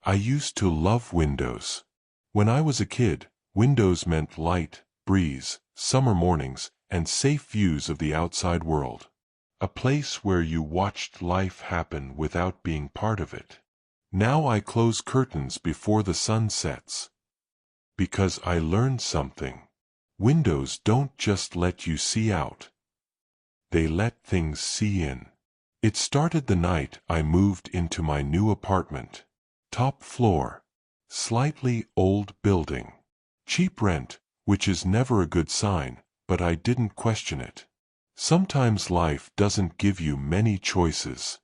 I used to love windows. When I was a kid, windows meant light, breeze, summer mornings, and safe views of the outside world. A place where you watched life happen without being part of it. Now I close curtains before the sun sets. Because I learned something. Windows don't just let you see out. They let things see in. It started the night I moved into my new apartment. Top floor. Slightly old building. Cheap rent, which is never a good sign, but I didn't question it. Sometimes life doesn't give you many choices.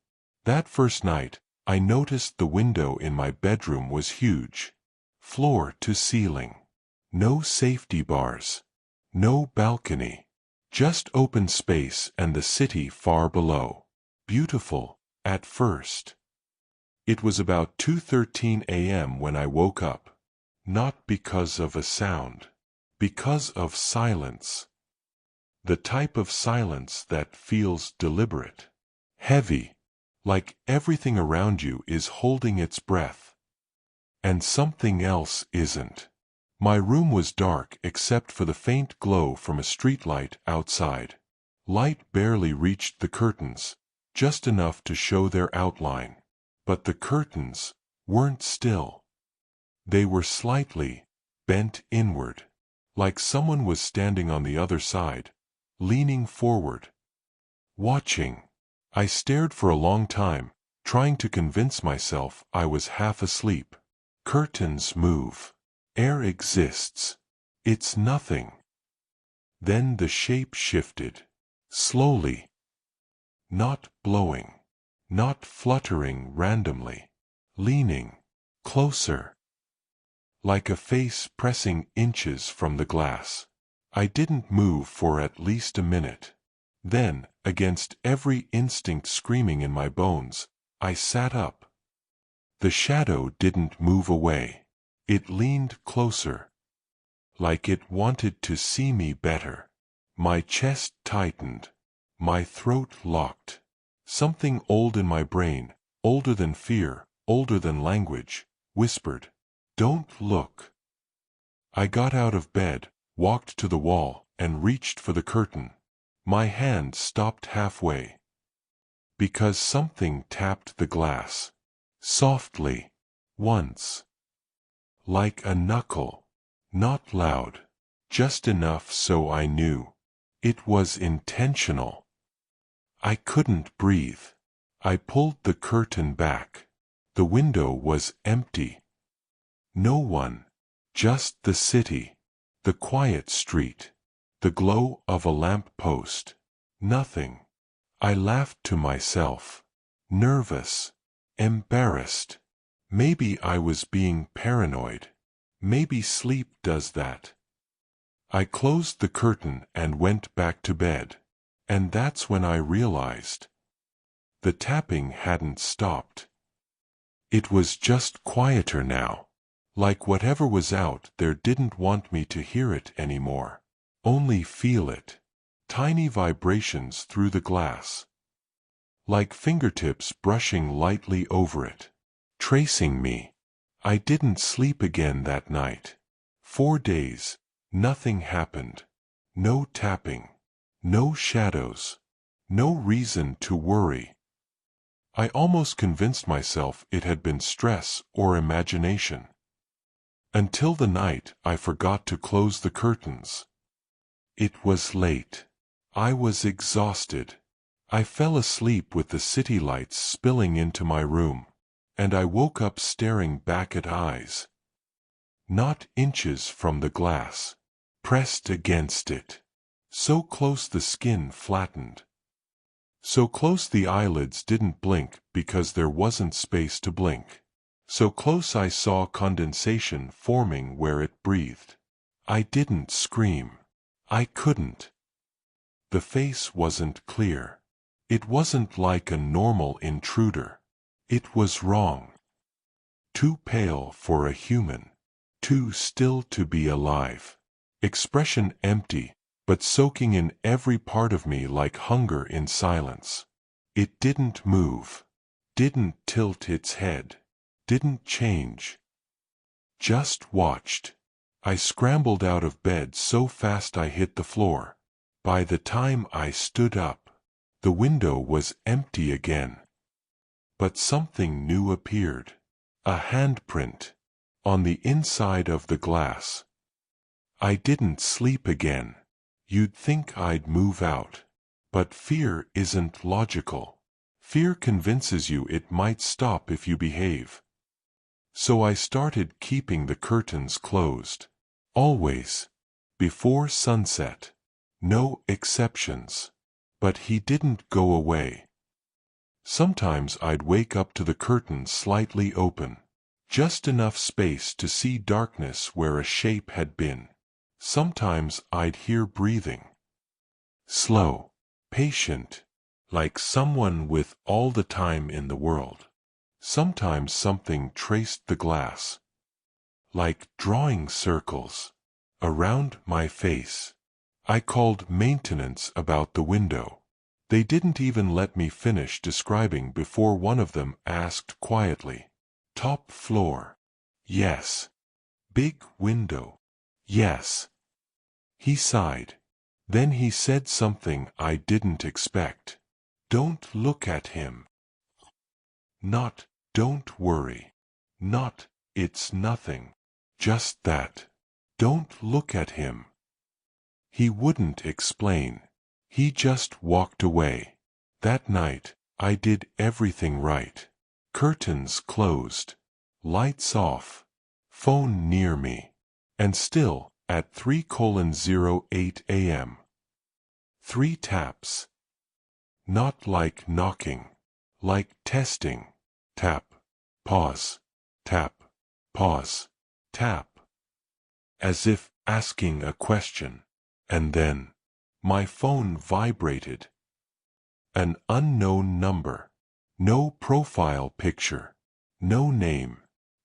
That first night, I noticed the window in my bedroom was huge. Floor to ceiling. No safety bars. No balcony. Just open space and the city far below. Beautiful, at first. It was about 2:13 a.m. when I woke up. Not because of a sound. Because of silence. The type of silence that feels deliberate. Heavy. Like everything around you is holding its breath. And something else isn't. My room was dark except for the faint glow from a streetlight outside. Light barely reached the curtains, just enough to show their outline. But the curtains weren't still. They were slightly bent inward, like someone was standing on the other side, leaning forward, watching. I stared for a long time, trying to convince myself I was half asleep. Curtains move. Air exists. It's nothing. Then the shape shifted. Slowly. Not blowing. Not fluttering randomly. Leaning. Closer. Like a face pressing inches from the glass. I didn't move for at least a minute. Then, against every instinct screaming in my bones, I sat up. The shadow didn't move away. It leaned closer. Like it wanted to see me better. My chest tightened. My throat locked. Something old in my brain, older than fear, older than language, whispered, "Don't look." I got out of bed, walked to the wall, and reached for the curtain. My hand stopped halfway. Because something tapped the glass. Softly. Once. Like a knuckle. Not loud. Just enough so I knew. It was intentional. I couldn't breathe. I pulled the curtain back. The window was empty. No one. Just the city. The quiet street. The glow of a lamp post. Nothing. I laughed to myself. Nervous. Embarrassed. Maybe I was being paranoid. Maybe sleep does that. I closed the curtain and went back to bed. And that's when I realized. The tapping hadn't stopped. It was just quieter now. Like whatever was out there didn't want me to hear it anymore. Only feel it. Tiny vibrations through the glass. Like fingertips brushing lightly over it. Tracing me. I didn't sleep again that night. 4 days. Nothing happened. No tapping. No shadows. No reason to worry. I almost convinced myself it had been stress or imagination. Until the night I forgot to close the curtains. It was late. I was exhausted. I fell asleep with the city lights spilling into my room. And I woke up staring back at eyes. Not inches from the glass. Pressed against it. So close the skin flattened. So close the eyelids didn't blink because there wasn't space to blink. So close I saw condensation forming where it breathed. I didn't scream. I couldn't. The face wasn't clear. It wasn't like a normal intruder. It was wrong. Too pale for a human. Too still to be alive. Expression empty, but soaking in every part of me like hunger in silence. It didn't move. Didn't tilt its head. didn't change. Just watched. I scrambled out of bed so fast I hit the floor. By the time I stood up, the window was empty again. But something new appeared. A handprint. On the inside of the glass. I didn't sleep again. You'd think I'd move out. But fear isn't logical. Fear convinces you it might stop if you behave. So I started keeping the curtains closed. Always. Before sunset. No exceptions. But he didn't go away. Sometimes I'd wake up to the curtains slightly open. Just enough space to see darkness where a shape had been. Sometimes I'd hear breathing. Slow. Patient. Like someone with all the time in the world. Sometimes something traced the glass. Like drawing circles. Around my face. I called maintenance about the window. They didn't even let me finish describing before one of them asked quietly. Top floor. Yes. Big window. Yes. He sighed. Then he said something I didn't expect. Don't look at him. Not, don't worry. Not, it's nothing. Just that. Don't look at him. He wouldn't explain. He just walked away. That night, I did everything right. Curtains closed. Lights off. Phone near me. And still, at 3:08 a.m. 3 taps. Not like knocking. Like testing. Tap. Pause. Tap. Pause. Tap. As if asking a question. And then, my phone vibrated. An unknown number. No profile picture. No name.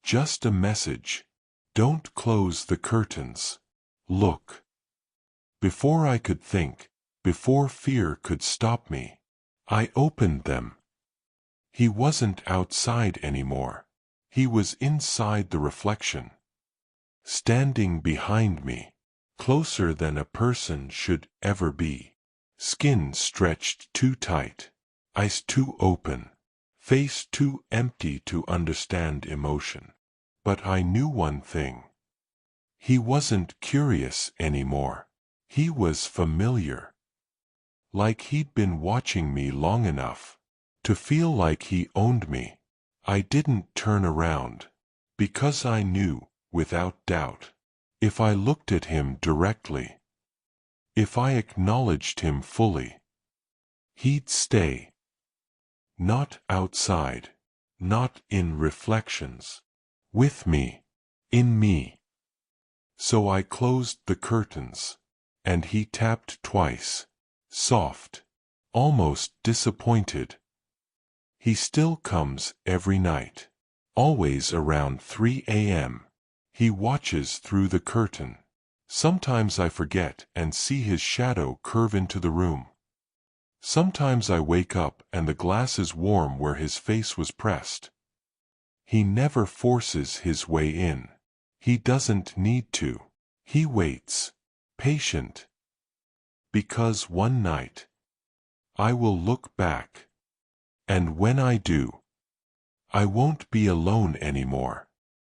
Just a message. Don't close the curtains. Look. Before I could think, before fear could stop me, I opened them. He wasn't outside anymore. He was inside the reflection. Standing behind me. Closer than a person should ever be. Skin stretched too tight. Eyes too open. Face too empty to understand emotion. But I knew one thing. He wasn't curious anymore. He was familiar. Like he'd been watching me long enough to feel like he owned me. I didn't turn around. Because I knew, without doubt, if I looked at him directly, if I acknowledged him fully, he'd stay. Not outside, not in reflections, with me, in me. So I closed the curtains, and he tapped twice, soft, almost disappointed. He still comes every night, always around 3 a.m. He watches through the curtain. Sometimes I forget and see his shadow curve into the room. Sometimes I wake up and the glass is warm where his face was pressed. He never forces his way in. He doesn't need to. He waits, patient. Because one night, I will look back. And when I do, I won't be alone anymore.